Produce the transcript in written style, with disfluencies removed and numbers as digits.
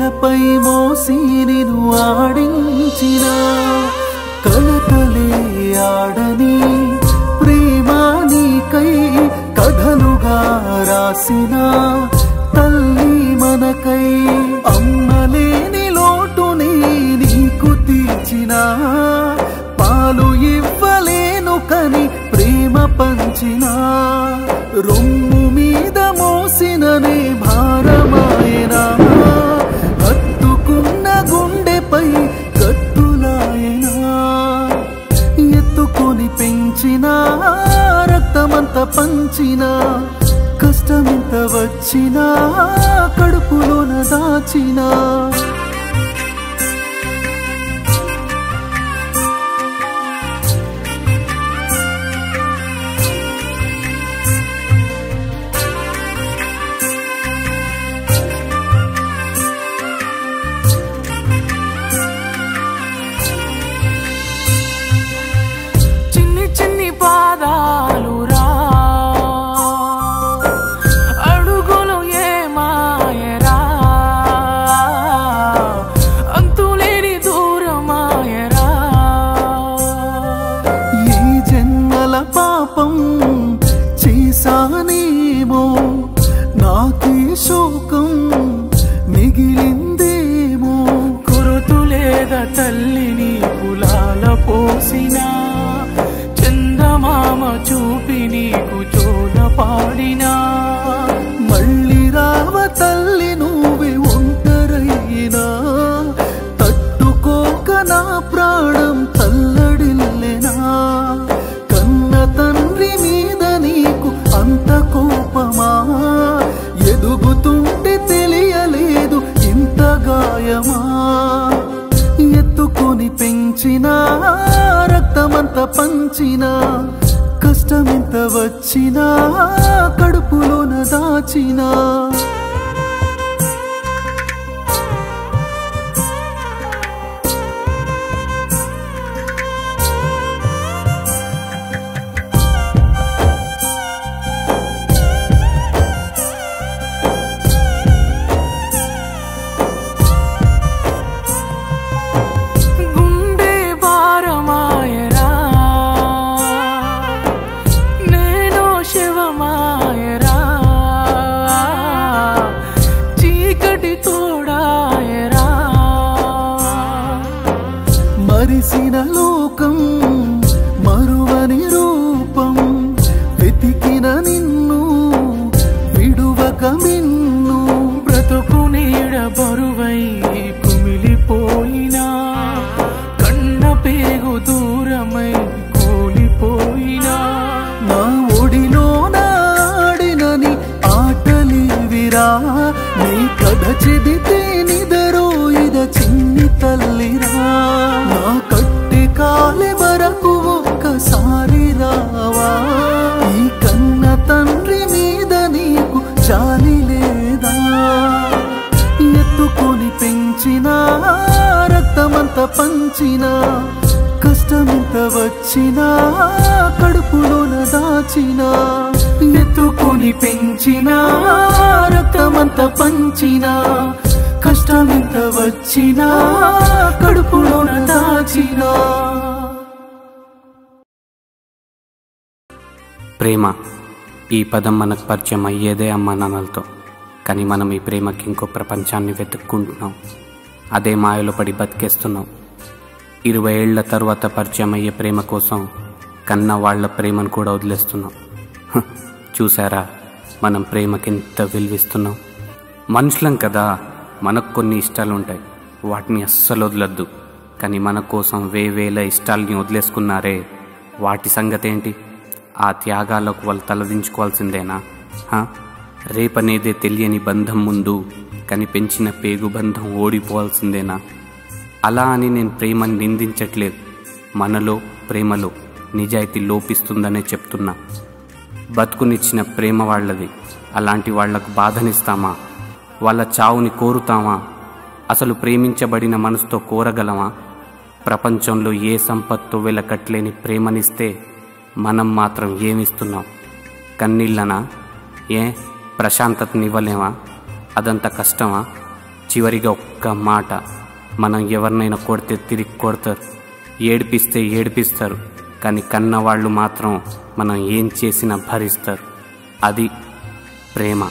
గుండెపై మోసి నిన్ను ఆడించిన కలతలే ఆడని ప్రేమ నీకై కథలుగా రాసిన తల్లి మనకై అమ్మలేని లోటుని నీకు తీర్చిన పాలు ఇవ్వలేను కని ప్రేమ పంచిన రొమ్ము మీద మోసిననే భారమాయనా హత్తుకున్న గుండెపై గట్టులాయనా ఎత్తుకొని పెంచిన రక్తమంత పంచిన కష్టమెంత వచ్చినా కడుపులోన దాచినా చేశానేమో నాకే శోకం మిగిలిందేమో గురుతులేద తల్లిని కులాల పోసిన చందమామ చూపి నీకు జోల పాడినా మళ్ళీ రావ తల్లి నువ్వే ఒంటరైనా తట్టుకోక నా ప్రాణం తల్లడిల్లెనా కన్న తండ్రి మీద నీకు అంత కోపమా ఎదుగుతుంటే తెలియలేదు ఇంత గాయమా ఎత్తుకొని పెంచిన రక్తమంత పంచిన కష్టమెంత వచ్చినా కడుపులోన దాచినా మరిసిన లోకం మరువని రూపం వెతికిన నిన్ను విడువక మిన్ను బ్రతుకు నీడ బరువై కుమిలిపోయినా కన్న పేగు దూరమై కూలిపోయినా నా ఒడిలో నాడినని ఆటలివిరా నీ కథ చెబితే నిదరోయిద చిన్ని తల్లిరా నా కట్టె కాలే వరకు ఒక్కసారి రావా ఈ కన్న తండ్రి మీద నీకు జాలి లేదా ఎత్తుకొని పెంచిన రక్తమంత పంచిన కష్టమెంత వచ్చినా కడుపులోన దాచినా ఎత్తుకొని పెంచిన రక్తమంత పంచిన కష్టమెంత వచ్చినా కడుపులోన దాచినా ప్రేమ ఈ పదం మనకు పరిచయం అయ్యేదే అమ్మ నాన్నలతో. కానీ మనం ఈ ప్రేమకి ఇంకో ప్రపంచాన్ని వెతుక్కుంటున్నాం. అదే మాయలో పడి బతికేస్తున్నాం. 20 ఏళ్ల తర్వాత పరిచయం అయ్యే ప్రేమ కోసం కన్న వాళ్ల ప్రేమను కూడా వదిలేస్తున్నాం. చూసారా మనం ప్రేమకింత విలువిస్తున్నాం. మనుషులం కదా, మనకు కొన్ని ఇష్టాలు ఉంటాయి, వాటిని అస్సలు వదలొద్దు. కానీ మన కోసం వేవేల ఇష్టాలని వదిలేసుకున్నారే, వాటి సంగతి ఏంటి? ఆ త్యాగాలకు వాళ్ళు తలదించుకోవాల్సిందేనా? రేపనేదే తెలియని బంధం ముందు కనిపెంచిన పేగు బంధం ఓడిపోవాల్సిందేనా? అలా అని నేను ప్రేమని నిందించట్లేదు. మనలో ప్రేమలో నిజాయితీ లోపిస్తుందనే చెప్తున్నా. బతుకునిచ్చిన ప్రేమ వాళ్ళది. అలాంటి వాళ్లకు బాధనిస్తామా? వాళ్ళ చావుని కోరుతామా? అసలు ప్రేమించబడిన మనసుతో కోరగలమా? ప్రపంచంలో ఏ సంపత్తు వెలకట్లేని ప్రేమనిస్తే మనం మాత్రం ఏమిస్తున్నాం? కన్నీళ్ళనా? ప్రశాంతతనివ్వలేమా? అదంత కష్టమా? చివరిగా ఒక్క మాట, మనం ఎవరినైనా కొడితే తిరిగి కొడతారు, ఏడిపిస్తే ఏడిపిస్తారు, కానీ కన్నవాళ్ళు మాత్రం మనం ఏం చేసినా భరిస్తారు. అది ప్రేమ.